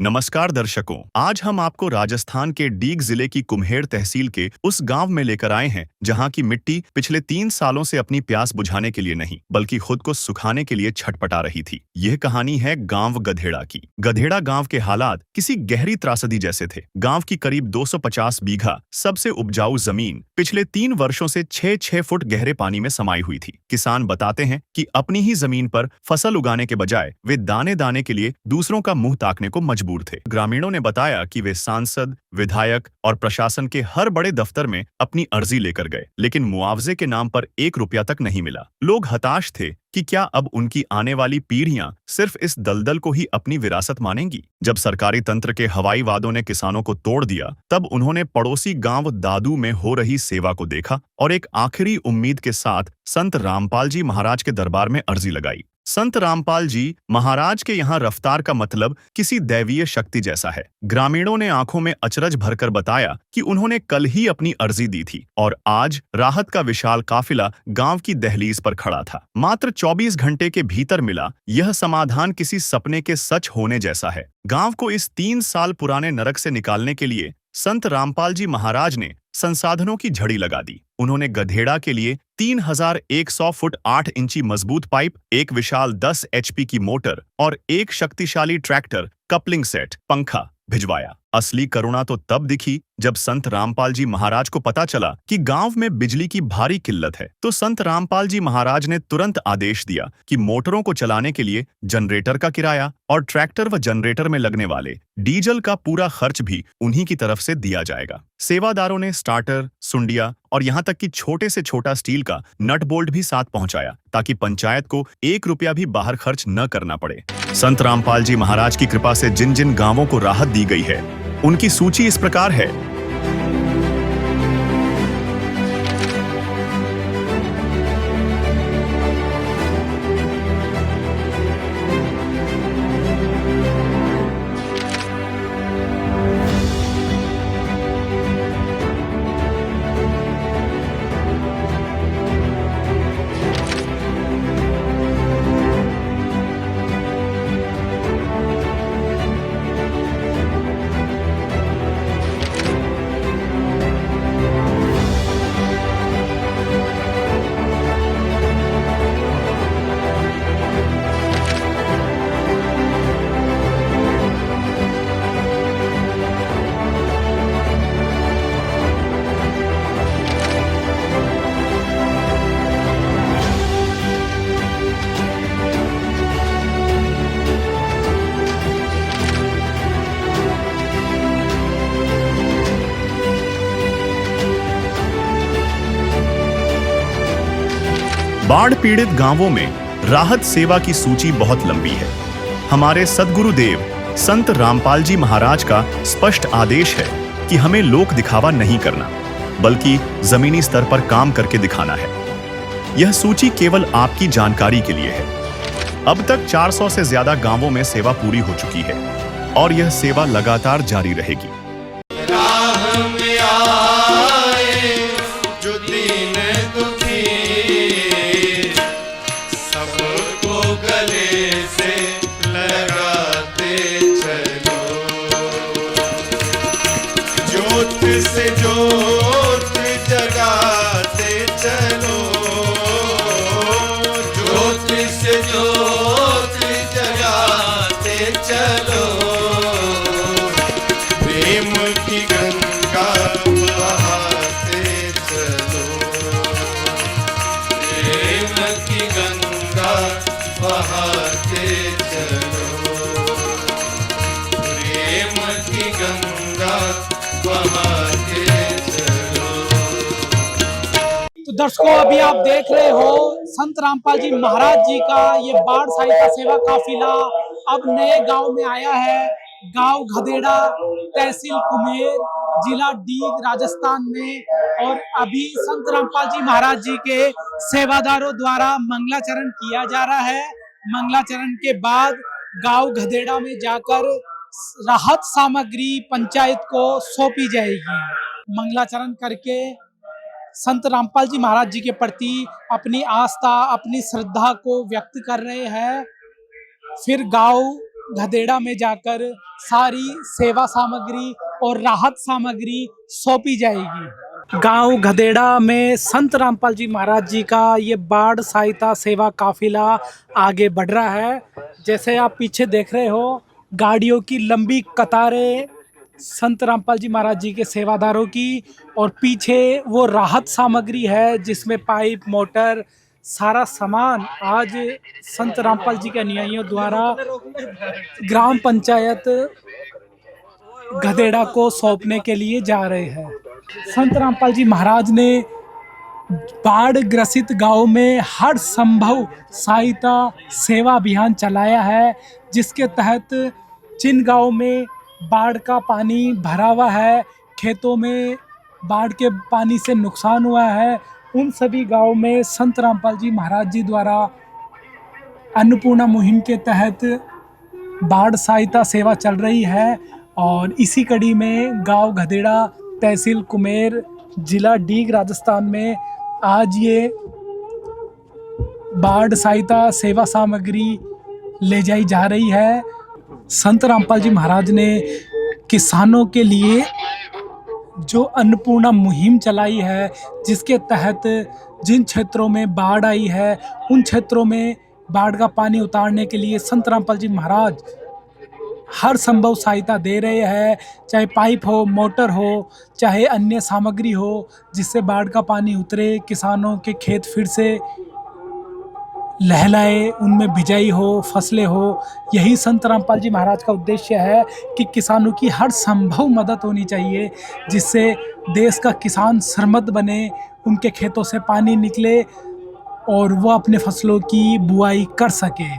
नमस्कार दर्शकों, आज हम आपको राजस्थान के डीग जिले की कुम्हेर तहसील के उस गांव में लेकर आए हैं जहां की मिट्टी पिछले 3 सालों से अपनी प्यास बुझाने के लिए नहीं बल्कि खुद को सुखाने के लिए छटपटा रही थी। यह कहानी है गांव गधेड़ा की। गधेड़ा गांव के हालात किसी गहरी त्रासदी जैसे थे। गांव की करीब 250 बीघा सबसे उपजाऊ जमीन पिछले 3 वर्षों से 6-6 फुट गहरे पानी में समाई हुई थी। किसान बताते हैं कि अपनी ही जमीन पर फसल उगाने के बजाय वे दाने दाने के लिए दूसरों का मुंह ताकने को मजबूर थे। ग्रामीणों ने बताया कि वे सांसद, विधायक और प्रशासन के हर बड़े दफ्तर में अपनी अर्जी लेकर गए, लेकिन मुआवजे के नाम पर 1 रुपया तक नहीं मिला। लोग हताश थे कि क्या अब उनकी आने वाली पीढ़ियां सिर्फ इस दलदल को ही अपनी विरासत मानेंगी। जब सरकारी तंत्र के हवाई वादों ने किसानों को तोड़ दिया, तब उन्होंने पड़ोसी गांव दादू में हो रही सेवा को देखा और एक आखिरी उम्मीद के साथ संत रामपाल जी महाराज के दरबार में अर्जी लगाई। संत रामपाल जी महाराज के यहाँ रफ्तार का मतलब किसी दैवीय शक्ति जैसा है। ग्रामीणों ने आंखों में अचरज भरकर बताया कि उन्होंने कल ही अपनी अर्जी दी थी और आज राहत का विशाल काफिला गांव की दहलीज पर खड़ा था। मात्र 24 घंटे के भीतर मिला यह समाधान किसी सपने के सच होने जैसा है। गांव को इस 3 साल पुराने नरक से निकालने के लिए संत रामपाल जी महाराज ने संसाधनों की झड़ी लगा दी। उन्होंने गधेड़ा के लिए 3100 फुट 8 इंची मजबूत पाइप, एक विशाल 10 HP की मोटर और एक शक्तिशाली ट्रैक्टर, कपलिंग सेट, पंखा भिजवाया। असली करुणा तो तब दिखी जब संत रामपाल जी महाराज को पता चला कि गांव में बिजली की भारी किल्लत है। तो संत रामपाल जी महाराज ने तुरंत आदेश दिया कि मोटरों को चलाने के लिए जनरेटर का किराया और ट्रैक्टर व जनरेटर में लगने वाले डीजल का पूरा खर्च भी उन्हीं की तरफ से दिया जाएगा। सेवादारों ने स्टार्टर, सुंडिया और यहाँ तक कि छोटे से छोटा स्टील का नट बोल्ट भी साथ पहुंचाया ताकि पंचायत को 1 रुपया भी बाहर खर्च न करना पड़े। संत रामपाल जी महाराज की कृपा से जिन जिन गांवों को राहत दी गई है उनकी सूची इस प्रकार है। बाढ़ पीड़ित गांवों में राहत सेवा की सूची बहुत लंबी है। हमारे सद्गुरुदेव संत रामपाल जी महाराज का स्पष्ट आदेश है कि हमें लोक दिखावा नहीं करना बल्कि जमीनी स्तर पर काम करके दिखाना है। यह सूची केवल आपकी जानकारी के लिए है। अब तक 400 से ज्यादा गांवों में सेवा पूरी हो चुकी है और यह सेवा लगातार जारी रहेगी। से जोत जगाते चलो, जोत से जोत जगाते चलो, प्रेम की गंगा बहाते चलो, प्रेम की गंगा बहाते चलो, प्रेम की गंगा तो दर्शकों, अभी आप देख रहे हो संत रामपाल जी महाराज जी का ये बाढ़ सहायता सेवा काफिला अब नए गांव में आया है। गांव गधेड़ा, तहसील कुम्हेर, जिला डीग, राजस्थान में। और अभी संत रामपाल जी महाराज जी के सेवादारों द्वारा मंगलाचरण किया जा रहा है। मंगलाचरण के बाद गांव गधेड़ा में जाकर राहत सामग्री पंचायत को सौंपी जाएगी। मंगलाचरण करके संत रामपाल जी महाराज जी के प्रति अपनी आस्था, अपनी श्रद्धा को व्यक्त कर रहे हैं। फिर गांव गधेड़ा में जाकर सारी सेवा सामग्री और राहत सामग्री सौंपी जाएगी। गांव गधेड़ा में संत रामपाल जी महाराज जी का ये बाढ़ सहायता सेवा काफिला आगे बढ़ रहा है। जैसे आप पीछे देख रहे हो, गाड़ियों की लंबी कतारें संत रामपाल जी महाराज जी के सेवादारों की, और पीछे वो राहत सामग्री है जिसमें पाइप, मोटर, सारा सामान आज संत रामपाल जी के अनुयायियों द्वारा ग्राम पंचायत गधेड़ा को सौंपने के लिए जा रहे हैं। संत रामपाल जी महाराज ने बाढ़ ग्रसित गांव में हर संभव सहायता सेवा अभियान चलाया है, जिसके तहत जिन गांव में बाढ़ का पानी भरा हुआ है, खेतों में बाढ़ के पानी से नुकसान हुआ है, उन सभी गांव में संत रामपाल जी महाराज जी द्वारा अन्नपूर्णा मुहिम के तहत बाढ़ सहायता सेवा चल रही है। और इसी कड़ी में गांव गधेड़ा, तहसील कुम्हेर, जिला डीग, राजस्थान में आज ये बाढ़ सहायता सेवा सामग्री ले जाई जा रही है। संत रामपाल जी महाराज ने किसानों के लिए जो अन्नपूर्णा मुहिम चलाई है, जिसके तहत जिन क्षेत्रों में बाढ़ आई है उन क्षेत्रों में बाढ़ का पानी उतारने के लिए संत रामपाल जी महाराज हर संभव सहायता दे रहे हैं, चाहे पाइप हो, मोटर हो, चाहे अन्य सामग्री हो, जिससे बाढ़ का पानी उतरे, किसानों के खेत फिर से लहलाए, उनमें बिजाई हो, फसलें हो। यही संत रामपाल जी महाराज का उद्देश्य है कि किसानों की हर संभव मदद होनी चाहिए, जिससे देश का किसान सरमद बने, उनके खेतों से पानी निकले और वो अपने फसलों की बुआई कर सके।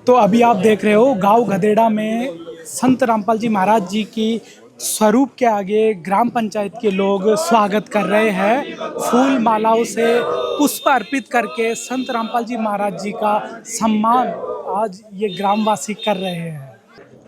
तो अभी आप देख रहे हो गांव गधेड़ा में संत रामपाल जी महाराज जी की स्वरूप के आगे ग्राम पंचायत के लोग स्वागत कर रहे हैं। फूल मालाओं से पुष्प अर्पित करके संत रामपाल जी महाराज जी का सम्मान आज ये ग्रामवासी कर रहे हैं।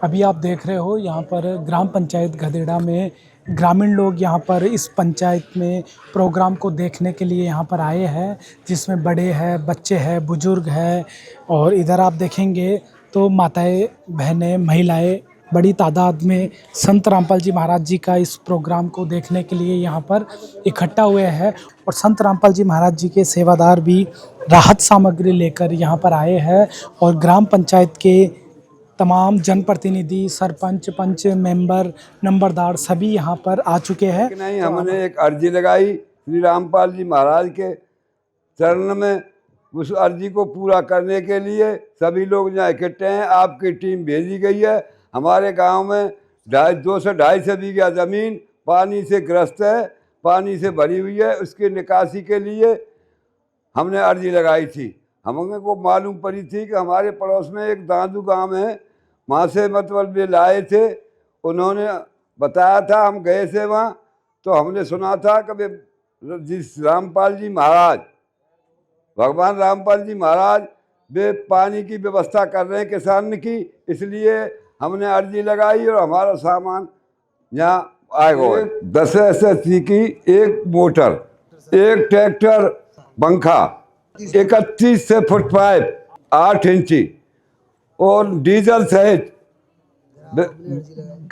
अभी आप देख रहे हो यहाँ पर ग्राम पंचायत गधेड़ा में ग्रामीण लोग यहाँ पर इस पंचायत में प्रोग्राम को देखने के लिए यहाँ पर आए हैं, जिसमें बड़े हैं, बच्चे हैं, बुजुर्ग हैं, और इधर आप देखेंगे तो माताएं, बहनें, महिलाएं बड़ी तादाद में संत रामपाल जी महाराज जी का इस प्रोग्राम को देखने के लिए यहाँ पर इकट्ठा हुए हैं। और संत रामपाल जी महाराज जी के सेवादार भी राहत सामग्री लेकर यहाँ पर आए हैं, और ग्राम पंचायत के तमाम जनप्रतिनिधि, सरपंच, पंच, मेंबर, नंबरदार सभी यहाँ पर आ चुके हैं। नहीं, हमने एक अर्जी लगाई श्री रामपाल जी महाराज के चरण में। उस अर्जी को पूरा करने के लिए सभी लोग यहाँ इकट्ठे हैं। आपकी टीम भेजी गई है। हमारे गांव में 200-250 बीघा ज़मीन पानी से ग्रस्त है, पानी से भरी हुई है। उसकी निकासी के लिए हमने अर्जी लगाई थी। हमें को मालूम पड़ी थी कि हमारे पड़ोस में एक दादू गांव है, वहाँ से मतलब वे लाए थे, उन्होंने बताया था, हम गए थे वहाँ, तो हमने सुना था कि वे जिस रामपाल जी महाराज, भगवान रामपाल जी महाराज, वे पानी की व्यवस्था कर रहे हैं किसान की। इसलिए हमने अर्जी लगाई और हमारा सामान यहाँ आएगा। 10 SHP की एक मोटर, एक ट्रैक्टर पंखा, 31 से फुट पाइप 8 इंची और डीजल सहित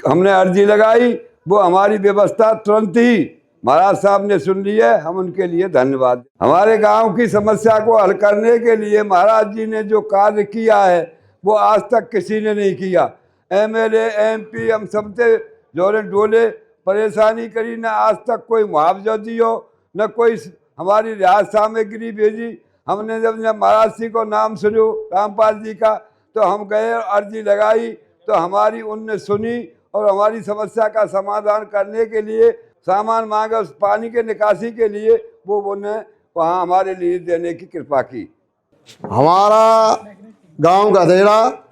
हमने अर्जी लगाई। वो हमारी व्यवस्था तुरंत ही महाराज साहब ने सुन ली है, हम उनके लिए धन्यवाद। हमारे गांव की समस्या को हल करने के लिए महाराज जी ने जो कार्य किया है वो आज तक किसी ने नहीं किया। MLA MP हम सबसे जोड़े डोले परेशानी करी, न आज तक कोई मुआवजा दियो, न कोई हमारी रियायत सामग्री भेजी। हमने जब महाराज जी को नाम सुनो रामपाल जी का, तो हम गए और अर्जी लगाई, तो हमारी उनने सुनी और हमारी समस्या का समाधान करने के लिए सामान मांगा। उस पानी के निकासी के लिए वो उन्हें वहाँ हमारे लिए देने की कृपा की। हमारा गांव गधेड़ा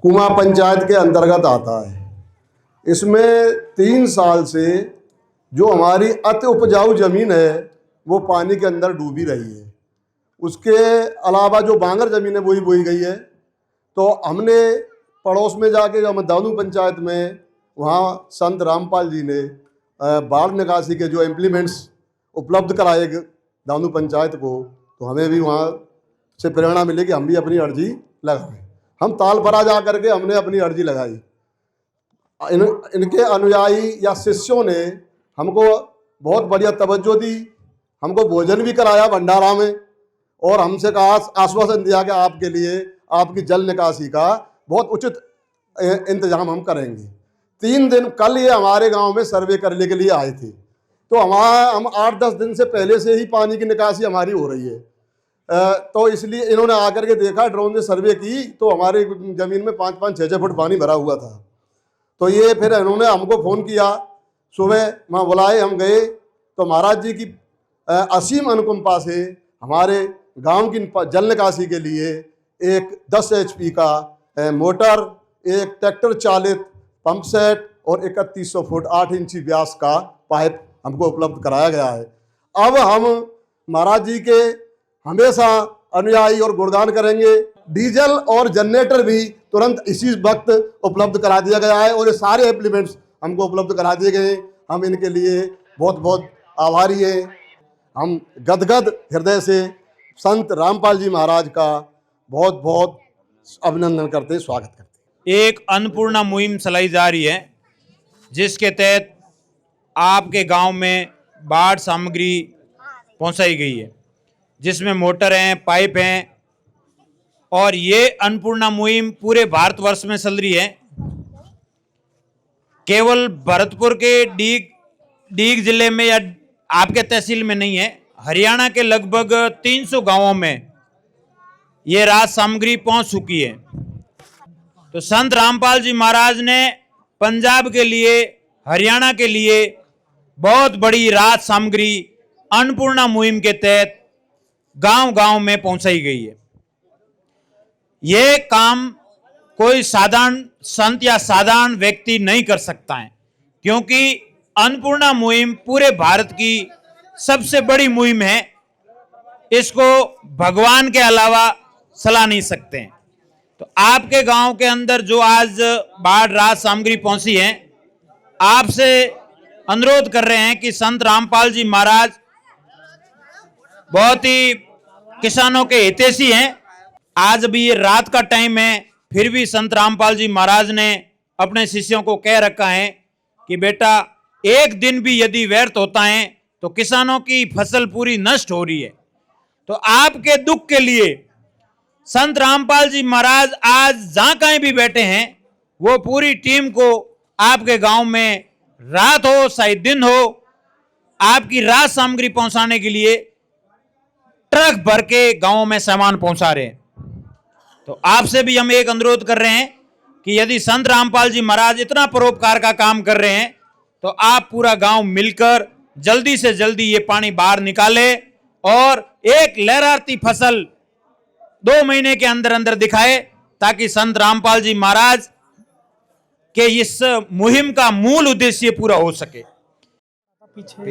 कुमा पंचायत के अंतर्गत आता है। इसमें 3 साल से जो हमारी अति उपजाऊ ज़मीन है वो पानी के अंदर डूबी रही है। उसके अलावा जो बांगर ज़मीन है वही बोई गई है। तो हमने पड़ोस में जाके जो दानू पंचायत में, वहाँ संत रामपाल जी ने बाढ़ निकासी के जो इम्प्लीमेंट्स उपलब्ध कराए दानू पंचायत को, तो हमें भी वहाँ से प्रेरणा मिली कि हम भी अपनी अर्जी लगाएं। हम तालपरा जा करके हमने अपनी अर्जी लगाई। इनके अनुयायी या शिष्यों ने हमको बहुत बढ़िया तवज्जो दी, हमको भोजन भी कराया भंडारा में, और हमसे कहा, आश्वासन दिया कि आपके लिए आपकी जल निकासी का बहुत उचित इंतजाम हम करेंगे। 3 दिन कल ये हमारे गांव में सर्वे करने के लिए आए थे, तो हम 8-10 दिन से पहले से ही पानी की निकासी हमारी हो रही है। तो इसलिए इन्होंने आकर के देखा, ड्रोन से सर्वे की, तो हमारी ज़मीन में 5-5, 6-6 फुट पानी भरा हुआ था। तो ये फिर इन्होंने हमको फ़ोन किया, सुबह वहाँ बुलाए, हम गए, तो महाराज जी की असीम अनुकंपा से हमारे गांव की जल निकासी के लिए एक 10 HP का मोटर, एक ट्रैक्टर चालित पंप सेट और 3100 फुट 8 इंची व्यास का पाइप हमको उपलब्ध कराया गया है। अब हम महाराज जी के हमेशा अनुयायी और गुणगान करेंगे। डीजल और जनरेटर भी तुरंत इसी वक्त उपलब्ध करा दिया गया है, और ये सारे एप्लीमेंट्स हमको उपलब्ध करा दिए गए। हम इनके लिए बहुत बहुत आभारी हैं। हम गदगद हृदय से संत रामपाल जी महाराज का बहुत बहुत अभिनंदन करते, स्वागत करते। एक अन्नपूर्णा मुहिम चलाई जा रही है, जिसके तहत आपके गांव में बाढ़ सामग्री पहुंचाई गई है, जिसमें मोटर हैं, पाइप हैं, और ये अन्नपूर्णा मुहिम पूरे भारतवर्ष में चल रही है। केवल भरतपुर के डीग जिले में या आपके तहसील में नहीं है, हरियाणा के लगभग 300 गांवों में ये राहत सामग्री पहुंच चुकी है। तो संत रामपाल जी महाराज ने पंजाब के लिए, हरियाणा के लिए बहुत बड़ी राहत सामग्री अन्नपूर्णा मुहिम के तहत गांव-गांव में पहुंचाई गई है। यह काम कोई साधारण संत या साधारण व्यक्ति नहीं कर सकता है, क्योंकि अन्नपूर्णा मुहिम पूरे भारत की सबसे बड़ी मुहिम है। इसको भगवान के अलावा चला नहीं सकते हैं। तो आपके गांव के अंदर जो आज बाढ़ राहत सामग्री पहुंची है, आपसे अनुरोध कर रहे हैं कि संत रामपाल जी महाराज बहुत ही किसानों के हितैषी हैं। आज भी ये रात का टाइम है, फिर भी संत रामपाल जी महाराज ने अपने शिष्यों को कह रखा है कि बेटा, एक दिन भी यदि व्यर्थ होता है तो किसानों की फसल पूरी नष्ट हो रही है। तो आपके दुख के लिए संत रामपाल जी महाराज आज जहां कहीं भी बैठे हैं, वो पूरी टीम को आपके गांव में रात हो चाहे दिन हो, आपकी राहत सामग्री पहुंचाने के लिए ट्रक भर के गांवों में सामान पहुंचा रहे हैं। तो आपसे भी हम एक अनुरोध कर रहे हैं कि यदि संत रामपाल जी महाराज इतना परोपकार का काम कर रहे हैं, तो आप पूरा गांव मिलकर जल्दी से जल्दी ये पानी बाहर निकाले और एक लहराती फसल 2 महीने के अंदर अंदर दिखाए, ताकि संत रामपाल जी महाराज के इस मुहिम का मूल उद्देश्य पूरा हो सके।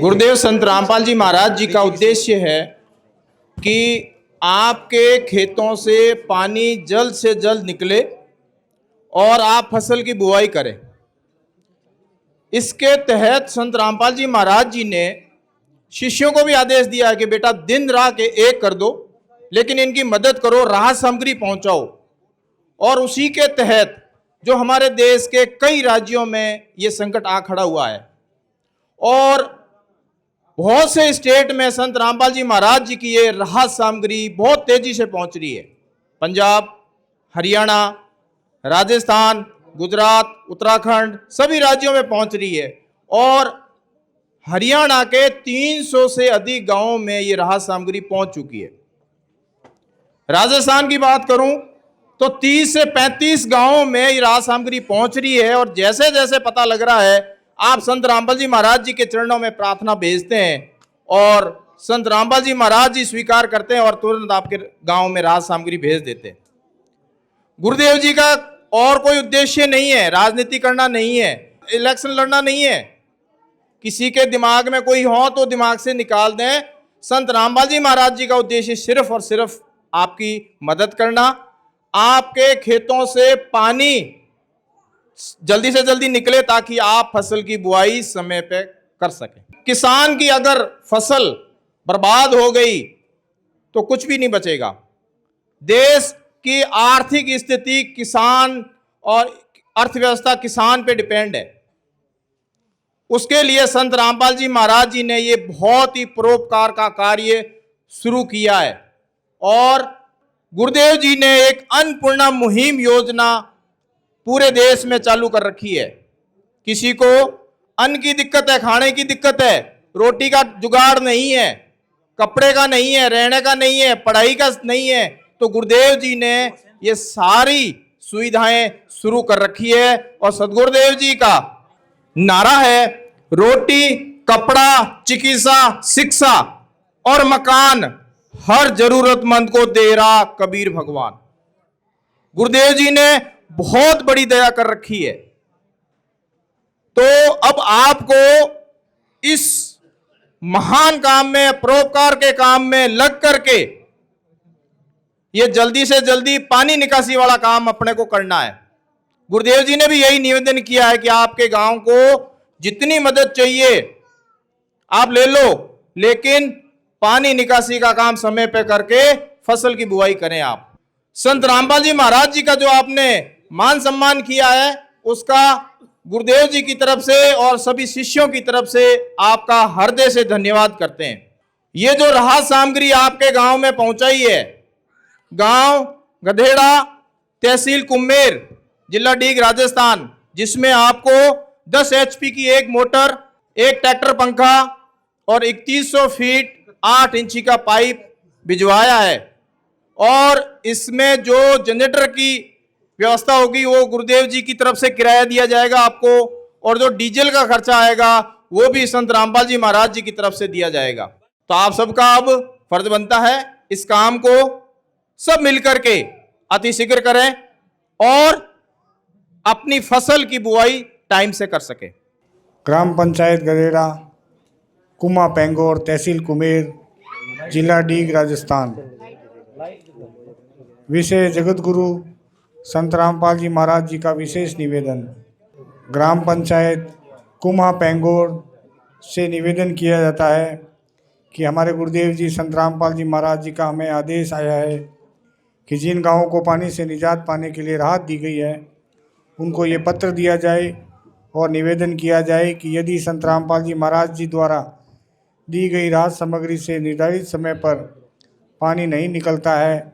गुरुदेव संत रामपाल जी महाराज जी का उद्देश्य है कि आपके खेतों से पानी जल्द से जल्द निकले और आप फसल की बुआई करें। इसके तहत संत रामपाल जी महाराज जी ने शिष्यों को भी आदेश दिया है कि बेटा, दिन रात एक कर दो, लेकिन इनकी मदद करो, राहत सामग्री पहुंचाओ। और उसी के तहत जो हमारे देश के कई राज्यों में ये संकट आ खड़ा हुआ है, और बहुत से स्टेट में संत रामपाल जी महाराज जी की ये राहत सामग्री बहुत तेजी से पहुंच रही है। पंजाब, हरियाणा, राजस्थान, गुजरात, उत्तराखंड, सभी राज्यों में पहुंच रही है। और हरियाणा के 300 से अधिक गांवों में ये राहत सामग्री पहुंच चुकी है। राजस्थान की बात करूं तो 30 से 35 गांवों में ये राहत सामग्री पहुंच रही है। और जैसे जैसे पता लग रहा है, आप संत रामपाल जी महाराज जी के चरणों में प्रार्थना भेजते हैं और संत रामपाल जी महाराज जी स्वीकार करते हैं और तुरंत आपके गांव में राहत सामग्री भेज देते हैं। गुरुदेव जी का और कोई उद्देश्य नहीं है, राजनीति करना नहीं है, इलेक्शन लड़ना नहीं है। किसी के दिमाग में कोई हो तो दिमाग से निकाल दें। संत रामपाल जी महाराज जी का उद्देश्य सिर्फ और सिर्फ आपकी मदद करना, आपके खेतों से पानी जल्दी से जल्दी निकले ताकि आप फसल की बुआई समय पे कर सकें। किसान की अगर फसल बर्बाद हो गई तो कुछ भी नहीं बचेगा। देश कि आर्थिक स्थिति किसान और अर्थव्यवस्था किसान पे डिपेंड है। उसके लिए संत रामपाल जी महाराज जी ने ये बहुत ही परोपकार का कार्य शुरू किया है और गुरुदेव जी ने एक अन्नपूर्णा मुहिम योजना पूरे देश में चालू कर रखी है। किसी को अन्न की दिक्कत है, खाने की दिक्कत है, रोटी का जुगाड़ नहीं है, कपड़े का नहीं है, रहने का नहीं है, पढ़ाई का नहीं है, तो गुरुदेव जी ने ये सारी सुविधाएं शुरू कर रखी है। और सदगुरुदेव जी का नारा है, रोटी, कपड़ा, चिकित्सा, शिक्षा और मकान हर जरूरतमंद को दे रहा कबीर भगवान। गुरुदेव जी ने बहुत बड़ी दया कर रखी है। तो अब आपको इस महान काम में, परोपकार के काम में लग करके ये जल्दी से जल्दी पानी निकासी वाला काम अपने को करना है। गुरुदेव जी ने भी यही निवेदन किया है कि आपके गांव को जितनी मदद चाहिए आप ले लो, लेकिन पानी निकासी का काम समय पे करके फसल की बुआई करें आप। संत रामपाल जी महाराज जी का जो आपने मान सम्मान किया है, उसका गुरुदेव जी की तरफ से और सभी शिष्यों की तरफ से आपका हृदय से धन्यवाद करते हैं। ये जो राहत सामग्री आपके गांव में पहुंचाई है, गांव गधेड़ा, तहसील कुम्हेर, जिला डीग, राजस्थान, जिसमें आपको 10 HP की एक मोटर, एक ट्रैक्टर पंखा और 3100 फीट 8 इंची का पाइप भिजवाया है। और इसमें जो जनरेटर की व्यवस्था होगी वो गुरुदेव जी की तरफ से किराया दिया जाएगा आपको, और जो डीजल का खर्चा आएगा वो भी संत रामपाल जी महाराज जी की तरफ से दिया जाएगा। तो आप सबका अब फर्ज बनता है इस काम को सब मिलकर के अतिशीघ्र करें और अपनी फसल की बुआई टाइम से कर सके। ग्राम पंचायत गधेड़ा, कुमा पेंगोर, तहसील कुम्हेर, जिला डीग, राजस्थान। विषय जगत गुरु संत रामपाल जी महाराज जी का विशेष निवेदन। ग्राम पंचायत कुमा पेंगोर से निवेदन किया जाता है कि हमारे गुरुदेव जी संत रामपाल जी महाराज जी का हमें आदेश आया है कि जिन गांवों को पानी से निजात पाने के लिए राहत दी गई है, उनको ये पत्र दिया जाए और निवेदन किया जाए कि यदि संत रामपाल जी महाराज जी द्वारा दी गई राहत सामग्री से निर्धारित समय पर पानी नहीं निकलता है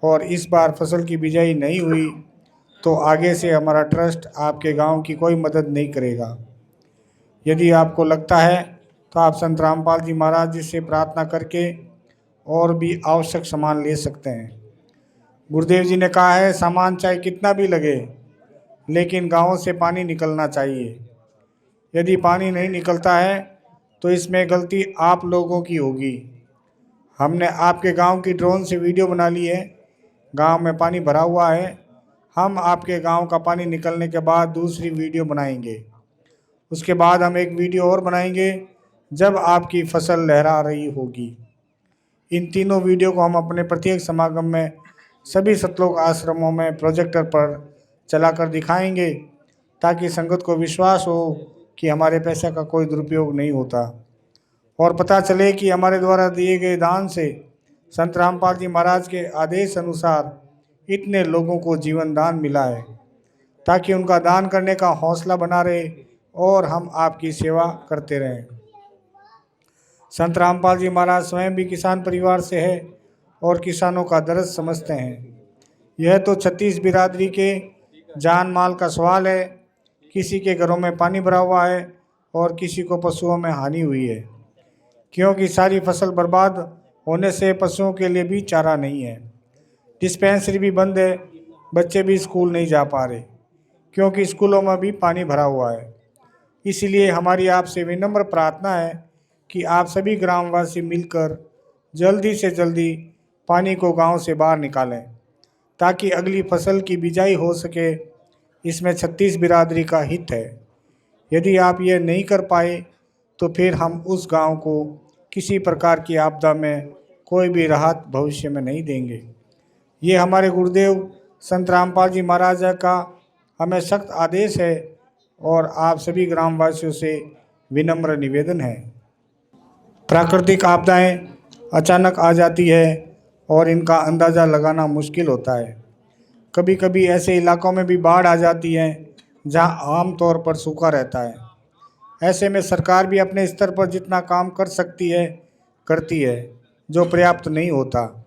और इस बार फसल की बिजाई नहीं हुई, तो आगे से हमारा ट्रस्ट आपके गांव की कोई मदद नहीं करेगा। यदि आपको लगता है तो आप संत रामपाल जी महाराज जी से प्रार्थना करके और भी आवश्यक सामान ले सकते हैं। गुरुदेव जी ने कहा है, सामान चाहे कितना भी लगे, लेकिन गाँव से पानी निकलना चाहिए। यदि पानी नहीं निकलता है तो इसमें गलती आप लोगों की होगी। हमने आपके गांव की ड्रोन से वीडियो बना ली है। गांव में पानी भरा हुआ है। हम आपके गांव का पानी निकलने के बाद दूसरी वीडियो बनाएंगे। उसके बाद हम एक वीडियो और बनाएंगे जब आपकी फसल लहरा रही होगी। इन तीनों वीडियो को हम अपने प्रत्येक समागम में सभी सतलोक आश्रमों में प्रोजेक्टर पर चलाकर दिखाएंगे, ताकि संगत को विश्वास हो कि हमारे पैसे का कोई दुरुपयोग नहीं होता और पता चले कि हमारे द्वारा दिए गए दान से संत रामपाल जी महाराज के आदेश अनुसार इतने लोगों को जीवन दान मिला है, ताकि उनका दान करने का हौसला बना रहे और हम आपकी सेवा करते रहें। संत रामपाल जी महाराज स्वयं भी किसान परिवार से है और किसानों का दर्द समझते हैं। यह तो 36 बिरादरी के जान माल का सवाल है। किसी के घरों में पानी भरा हुआ है और किसी को पशुओं में हानि हुई है, क्योंकि सारी फसल बर्बाद होने से पशुओं के लिए भी चारा नहीं है। डिस्पेंसरी भी बंद है, बच्चे भी स्कूल नहीं जा पा रहे क्योंकि स्कूलों में भी पानी भरा हुआ है। इसलिए हमारी आपसे विनम्र प्रार्थना है कि आप सभी ग्रामवासी मिलकर जल्दी से जल्दी पानी को गांव से बाहर निकालें, ताकि अगली फसल की बिजाई हो सके। इसमें 36 बिरादरी का हित है। यदि आप ये नहीं कर पाए तो फिर हम उस गांव को किसी प्रकार की आपदा में कोई भी राहत भविष्य में नहीं देंगे। ये हमारे गुरुदेव संत रामपाल जी महाराज का हमें सख्त आदेश है और आप सभी ग्रामवासियों से विनम्र निवेदन है। प्राकृतिक आपदाएं अचानक आ जाती है और इनका अंदाज़ा लगाना मुश्किल होता है। कभी कभी ऐसे इलाकों में भी बाढ़ आ जाती है जहां आम तौर पर सूखा रहता है। ऐसे में सरकार भी अपने स्तर पर जितना काम कर सकती है करती है, जो पर्याप्त नहीं होता।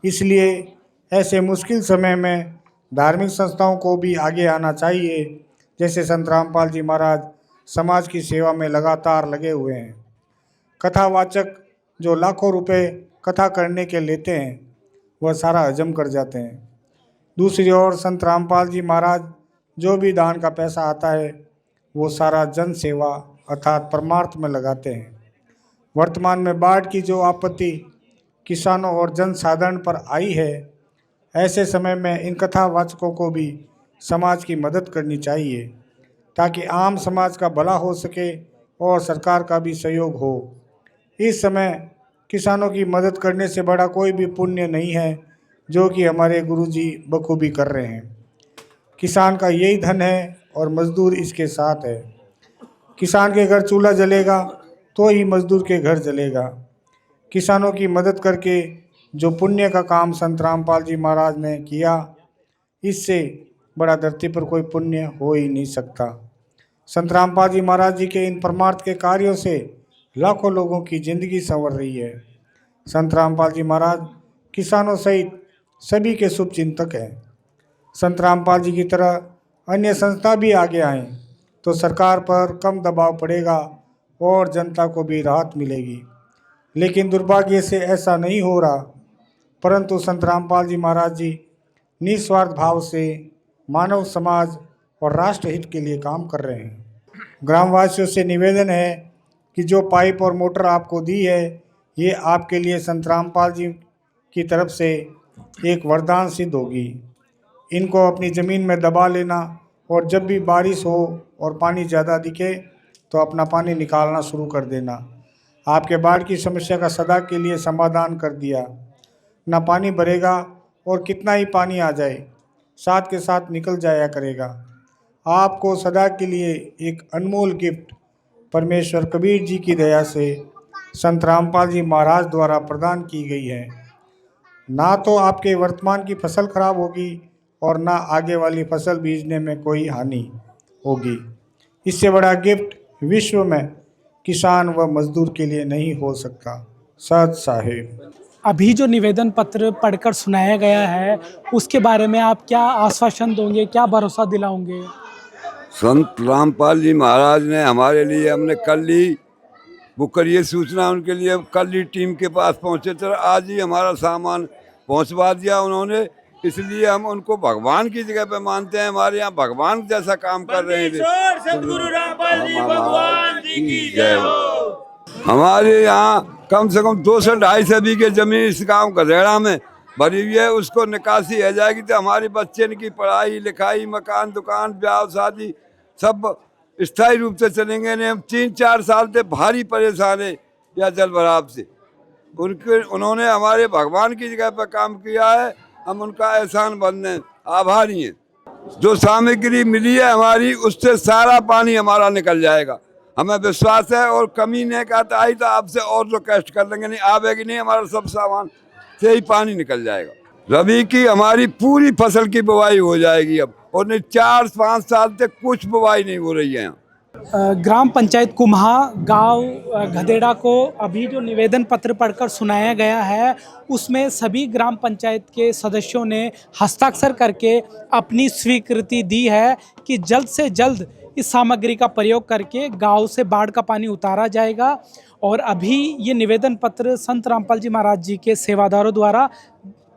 इसलिए ऐसे मुश्किल समय में धार्मिक संस्थाओं को भी आगे आना चाहिए। जैसे संत रामपाल जी महाराज समाज की सेवा में लगातार लगे हुए हैं। कथावाचक जो लाखों रुपए कथा करने के लेते हैं वह सारा हजम कर जाते हैं। दूसरी ओर संत रामपाल जी महाराज जो भी दान का पैसा आता है वो सारा जन सेवा अर्थात परमार्थ में लगाते हैं। वर्तमान में बाढ़ की जो आपत्ति किसानों और जन साधारण पर आई है, ऐसे समय में इन कथावाचकों को भी समाज की मदद करनी चाहिए ताकि आम समाज का भला हो सके और सरकार का भी सहयोग हो। इस समय किसानों की मदद करने से बड़ा कोई भी पुण्य नहीं है, जो कि हमारे गुरुजी बखूबी कर रहे हैं। किसान का यही धन है और मजदूर इसके साथ है। किसान के घर चूल्हा जलेगा तो ही मजदूर के घर जलेगा। किसानों की मदद करके जो पुण्य का काम संत रामपाल जी महाराज ने किया, इससे बड़ा धरती पर कोई पुण्य हो ही नहीं सकता। संत रामपाल जी महाराज जी के इन परमार्थ के कार्यों से लाखों लोगों की जिंदगी संवर रही है। संत रामपाल जी महाराज किसानों सहित सभी के शुभ चिंतक हैं। संत रामपाल जी की तरह अन्य संस्था भी आगे आएं तो सरकार पर कम दबाव पड़ेगा और जनता को भी राहत मिलेगी। लेकिन दुर्भाग्य से ऐसा नहीं हो रहा, परंतु संत रामपाल जी महाराज जी निस्वार्थ भाव से मानव समाज और राष्ट्र हित के लिए काम कर रहे हैं। ग्रामवासियों से निवेदन है कि जो पाइप और मोटर आपको दी है, ये आपके लिए संत रामपाल जी की तरफ से एक वरदान सिद्ध होगी। इनको अपनी ज़मीन में दबा लेना और जब भी बारिश हो और पानी ज़्यादा दिखे तो अपना पानी निकालना शुरू कर देना। आपके बाढ़ की समस्या का सदा के लिए समाधान कर दिया। ना पानी भरेगा और कितना ही पानी आ जाए साथ के साथ निकल जाया करेगा। आपको सदा के लिए एक अनमोल गिफ्ट परमेश्वर कबीर जी की दया से संत रामपाल जी महाराज द्वारा प्रदान की गई है। ना तो आपके वर्तमान की फसल खराब होगी और ना आगे वाली फसल बीजने में कोई हानि होगी। इससे बड़ा गिफ्ट विश्व में किसान व मजदूर के लिए नहीं हो सकता। सत साहिब। अभी जो निवेदन पत्र पढ़कर सुनाया गया है उसके बारे में आप क्या आश्वासन दोगे, क्या भरोसा दिलाओगे? संत रामपाल जी महाराज ने हमारे लिए, हमने कल ही बुक करिए सूचना, उनके लिए कल ही टीम के पास पहुँचे थे, आज ही हमारा सामान पहुँचवा दिया उन्होंने। इसलिए हम उनको भगवान की जगह पे मानते हैं। हमारे यहाँ भगवान जैसा काम कर रहे हैं। सद्गुरु रामपाल जी भगवान जी की जय हो। हमारे यहाँ कम से कम 200-250 सभी के जमीन इस गांव गधेड़ा में भरी हुई है। उसको निकासी हो जाएगी तो हमारे बच्चे की पढ़ाई लिखाई, मकान, दुकान, ब्याह शादी सब स्थायी रूप से चलेंगे। नहीं, हम 3-4 साल से भारी परेशान है या जल भराव से। उन्होंने हमारे भगवान की जगह पर काम किया है। हम उनका एहसान बंदे आभारी हैं। जो सामग्री मिली है हमारी, उससे सारा पानी हमारा निकल जाएगा, हमें विश्वास है। और कमी नहीं कहता आई तो आपसे और रिक्वेस्ट कर लेंगे, नहीं आवेगी नहीं, हमारा सब सामान से ही पानी निकल जाएगा। रबी की हमारी पूरी फसल की बुवाई हो जाएगी अब, और नहीं 4-5 साल से कुछ बुवाई नहीं हो रही है यहाँ। ग्राम पंचायत कुम्हा गांव गधेड़ा को अभी जो निवेदन पत्र पढ़कर सुनाया गया है उसमें सभी ग्राम पंचायत के सदस्यों ने हस्ताक्षर करके अपनी स्वीकृति दी है कि जल्द से जल्द इस सामग्री का प्रयोग करके गांव से बाढ़ का पानी उतारा जाएगा। और अभी ये निवेदन पत्र संत रामपाल जी महाराज जी के सेवादारों द्वारा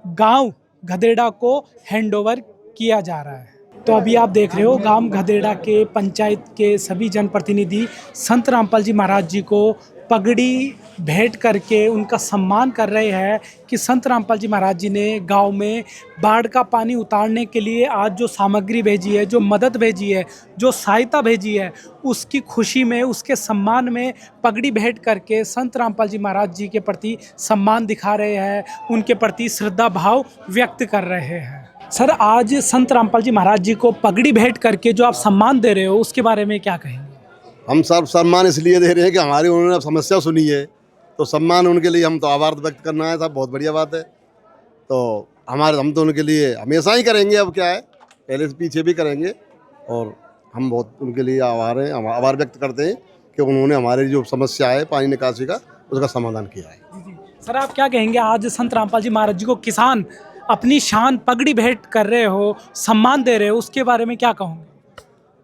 गांव गधेड़ा को हैंडओवर किया जा रहा है। तो अभी आप देख रहे हो गांव गधेड़ा के पंचायत के सभी जनप्रतिनिधि संत रामपाल जी महाराज जी को पगड़ी भेंट करके उनका सम्मान कर रहे हैं कि संत रामपाल जी महाराज जी ने गांव में बाढ़ का पानी उतारने के लिए आज जो सामग्री भेजी है, जो मदद भेजी है, जो सहायता भेजी है, उसकी खुशी में, उसके सम्मान में पगड़ी भेंट करके संत रामपाल जी महाराज जी के प्रति सम्मान दिखा रहे हैं, उनके प्रति श्रद्धा भाव व्यक्त कर रहे हैं। सर, आज संत रामपाल जी महाराज जी को पगड़ी भेंट करके जो आप सम्मान दे रहे हो उसके बारे में क्या कहेंगे? हम सब सम्मान इसलिए दे रहे हैं कि हमारी उन्होंने समस्या सुनी है, तो सम्मान उनके लिए हम तो आभार व्यक्त करना है साहब, बहुत बढ़िया बात है। तो हम तो उनके लिए हमेशा ही करेंगे, अब क्या है, पहले से पीछे भी करेंगे। और हम बहुत उनके लिए आभार व्यक्त करते हैं कि उन्होंने हमारी जो समस्या है पानी निकासी का, उसका समाधान किया है। सर आप क्या कहेंगे, आज संत रामपाल जी महाराज जी को किसान अपनी शान पगड़ी भेंट कर रहे हो, सम्मान दे रहे हो, उसके बारे में क्या कहोगे?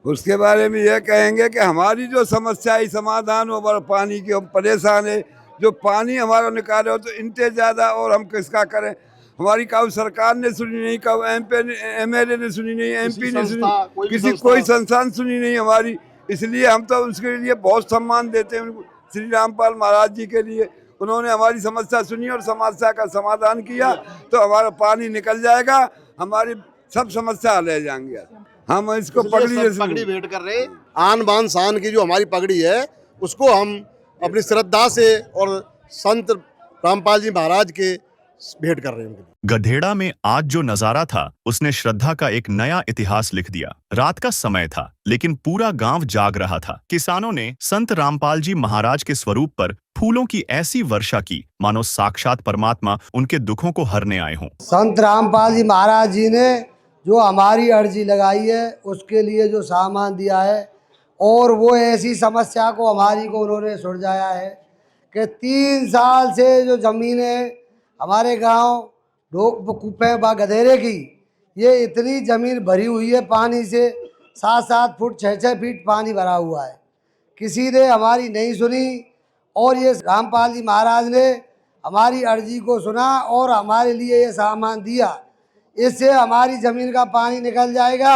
उसके बारे में यह कहेंगे कि हमारी जो समस्या है समाधान हो, हमारा पानी की हम परेशान है, जो पानी हमारा निकाले हो तो इनसे ज़्यादा और हम किसका करें। हमारी कभी सरकार ने सुनी नहीं, कभी MLA ने सुनी नहीं, MP ने सुनी, कोई संस्थान सुनी नहीं हमारी। इसलिए हम तो उसके लिए बहुत सम्मान देते हैं उनको, श्री रामपाल महाराज जी के लिए। उन्होंने हमारी समस्या सुनी और समस्या का समाधान किया, तो हमारा पानी निकल जाएगा, हमारी सब समस्या हल हो जाएंगे। हम इसको पगड़ी भेंट कर रहे हैं, आन बान शान की जो हमारी पगड़ी है उसको हम अपनी श्रद्धा से और संत रामपाल जी महाराज के भेंट कर रहे हैं। गधेड़ा में आज जो नजारा था उसने श्रद्धा का एक नया इतिहास लिख दिया। रात का समय था लेकिन पूरा गांव जाग रहा था। किसानों ने संत रामपाल जी महाराज के स्वरूप पर फूलों की ऐसी वर्षा की मानो साक्षात परमात्मा उनके दुखों को हरने आए हों। संत रामपाल जी महाराज जी ने जो हमारी अर्जी लगाई है उसके लिए जो सामान दिया है, और वो ऐसी समस्या को हमारी को उन्होंने सुलझाया है कि 3 साल से जो ज़मीनें हमारे गांव कुप्पे व गधेरे की, ये इतनी ज़मीन भरी हुई है पानी से, 7-7 फुट 6-6 फीट पानी भरा हुआ है। किसी ने हमारी नहीं सुनी, और ये रामपाल जी महाराज ने हमारी अर्जी को सुना और हमारे लिए ये सामान दिया। इससे हमारी ज़मीन का पानी निकल जाएगा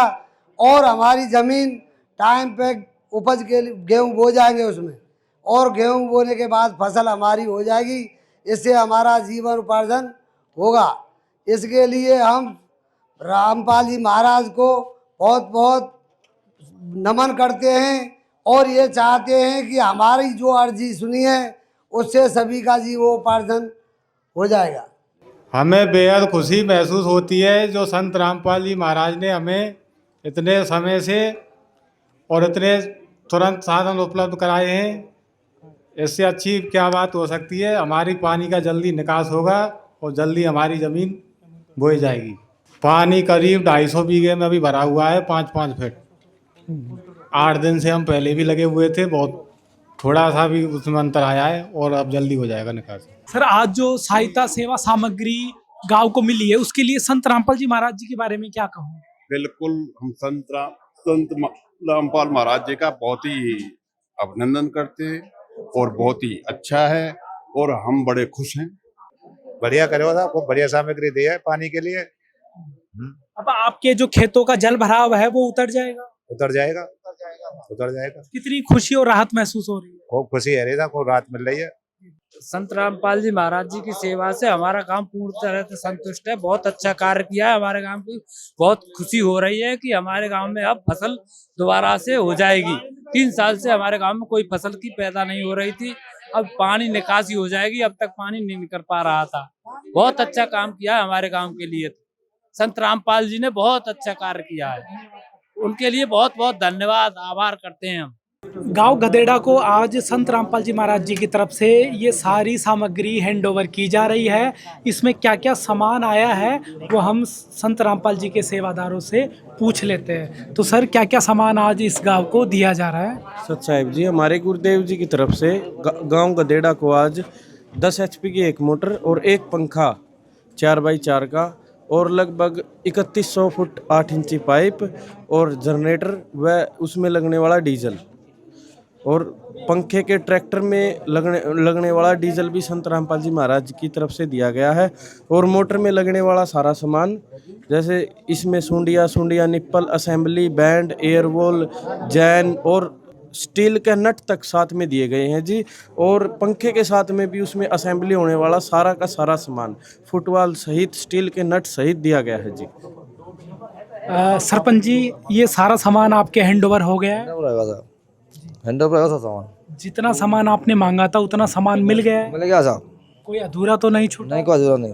और हमारी ज़मीन टाइम पे उपज के गेहूँ बो जाएंगे उसमें, और गेहूँ बोने के बाद फसल हमारी हो जाएगी। इससे हमारा जीवन उपार्जन होगा। इसके लिए हम रामपाल जी महाराज को बहुत बहुत नमन करते हैं और ये चाहते हैं कि हमारी जो अर्जी सुनी है उससे सभी का जीवोपार्जन हो जाएगा। हमें बेहद खुशी महसूस होती है जो संत रामपाल जी महाराज ने हमें इतने समय से और इतने तुरंत साधन उपलब्ध कराए हैं। इससे अच्छी क्या बात हो सकती है। हमारी पानी का जल्दी निकास होगा और जल्दी हमारी ज़मीन बोई जाएगी। पानी करीब 250 बीघे में अभी भरा हुआ है, 5-5 फीट। 8 दिन से हम पहले भी लगे हुए थे, बहुत थोड़ा सा भी उसमें अंतर आया है और अब जल्दी हो जाएगा निकास। सर आज जो सहायता सेवा सामग्री गांव को मिली है उसके लिए संत रामपाल जी महाराज जी के बारे में क्या कहूँ? बिल्कुल, हम संत रामपाल महाराज जी का बहुत ही अभिनंदन करते हैं और बहुत ही अच्छा है और हम बड़े खुश हैं। बढ़िया करो था, खूब बढ़िया सामग्री दी है पानी के लिए। अब आपके जो खेतों का जल भराव है वो उतर जाएगा? उतर जाएगा, उतर जाएगा। कितनी खुशी और राहत महसूस हो रही है? खूब खुशी है, रेजा खूब राहत मिल रही है। संत रामपाल जी महाराज जी की सेवा से हमारा काम पूर्ण तरह से संतुष्ट है। बहुत अच्छा कार्य किया है। हमारे गांव की बहुत खुशी हो रही है कि हमारे गांव में अब फसल दोबारा से हो जाएगी। 3 साल से हमारे गांव में कोई फसल की पैदा नहीं हो रही थी, अब पानी निकासी हो जाएगी। अब तक पानी नहीं निकल पा रहा था। बहुत अच्छा काम किया है हमारे गाँव के लिए। संत रामपाल जी ने बहुत अच्छा कार्य किया है, उनके लिए बहुत बहुत धन्यवाद, आभार करते हैं हम। गांव गधेड़ा को आज संत रामपाल जी महाराज जी की तरफ से ये सारी सामग्री हैंडओवर की जा रही है। इसमें क्या क्या सामान आया है वो हम संत रामपाल जी के सेवादारों से पूछ लेते हैं। तो सर क्या क्या सामान आज इस गांव को दिया जा रहा है? सत साहिब जी, हमारे गुरुदेव जी की तरफ से गांव गधेड़ा को आज 10 HP की एक मोटर और एक पंखा 4x4 का और लगभग 3100 फुट 8 इंची पाइप और जनरेटर व उसमें लगने वाला डीजल और पंखे के ट्रैक्टर में लगने वाला डीजल भी संत रामपाल जी महाराज की तरफ से दिया गया है। और मोटर में लगने वाला सारा सामान, जैसे इसमें सुंडिया निप्पल असेंबली, बैंड, एयरवॉल, जैन और स्टील के नट तक साथ में दिए गए हैं जी। और पंखे के साथ में भी उसमें असेंबली होने वाला सारा का सारा सामान फुटबॉल सहित स्टील के नट सहित दिया गया है जी। सरपंच जी, ये सारा सामान आपके हैंडओवर हो गया है? हैंडओवर था सामान। जितना सामान आपने मांगा था उतना सामान मिल गया है? मिल गया साहब। कोई अधूरा तो नहीं छूटा? नहीं, कोई अधूरा नहीं।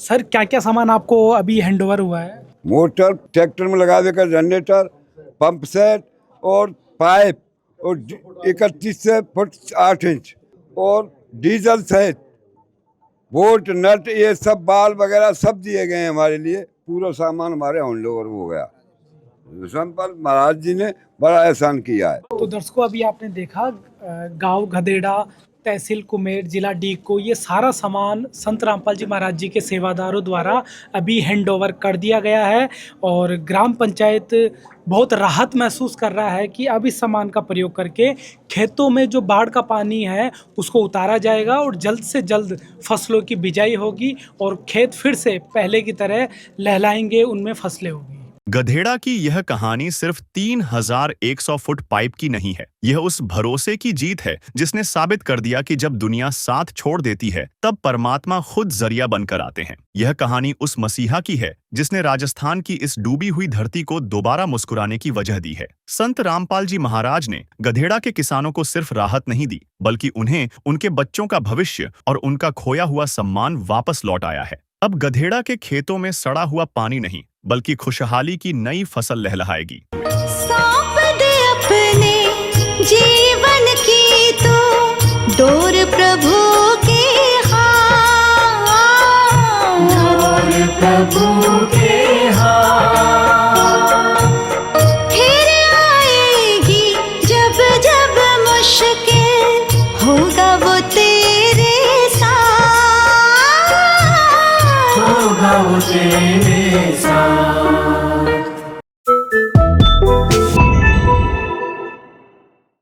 सर क्या क्या सामान आपको अभी हैंडओवर हुआ है? मोटर ट्रैक्टर में लगा देकर जनरेटर, पंप सेट और पाइप और 31 फुट 8 इंच और डीजल सहित बोट नट ये सब बाल वगैरह सब दिए गए हैं हमारे लिए, पूरा सामान हमारे हैंड ओवर हो गया। रामपाल महाराज जी ने बड़ा एहसान किया है। तो दर्शकों, अभी आपने देखा गांव गधेड़ा, तहसील कुम्हेर, जिला डीग को ये सारा सामान संत रामपाल जी महाराज जी के सेवादारों द्वारा अभी हैंड ओवर कर दिया गया है और ग्राम पंचायत बहुत राहत महसूस कर रहा है कि अब इस सामान का प्रयोग करके खेतों में जो बाढ़ का पानी है उसको उतारा जाएगा और जल्द से जल्द फसलों की बिजाई होगी और खेत फिर से पहले की तरह लहलाएंगे, उनमें फसलें होगी। गधेड़ा की यह कहानी सिर्फ 3100 फुट पाइप की नहीं है। यह उस भरोसे की जीत है जिसने साबित कर दिया कि जब दुनिया साथ छोड़ देती है तब परमात्मा खुद जरिया बनकर आते हैं। यह कहानी उस मसीहा की है जिसने राजस्थान की इस डूबी हुई धरती को दोबारा मुस्कुराने की वजह दी है। संत रामपाल जी महाराज ने गधेड़ा के किसानों को सिर्फ राहत नहीं दी, बल्कि उन्हें उनके बच्चों का भविष्य और उनका खोया हुआ सम्मान वापस लौट आया है। अब गधेड़ा के खेतों में सड़ा हुआ पानी नहीं, बल्कि खुशहाली की नई फसल लहलहाएगी। सौंप दे अपने जीवन की तो डोर प्रभु के हाथ, डोर प्रभु के हाथ। फिर आएगी जब जब मुश्किल, होगा वो तेरे साथ, होगा वो तेरे साथ।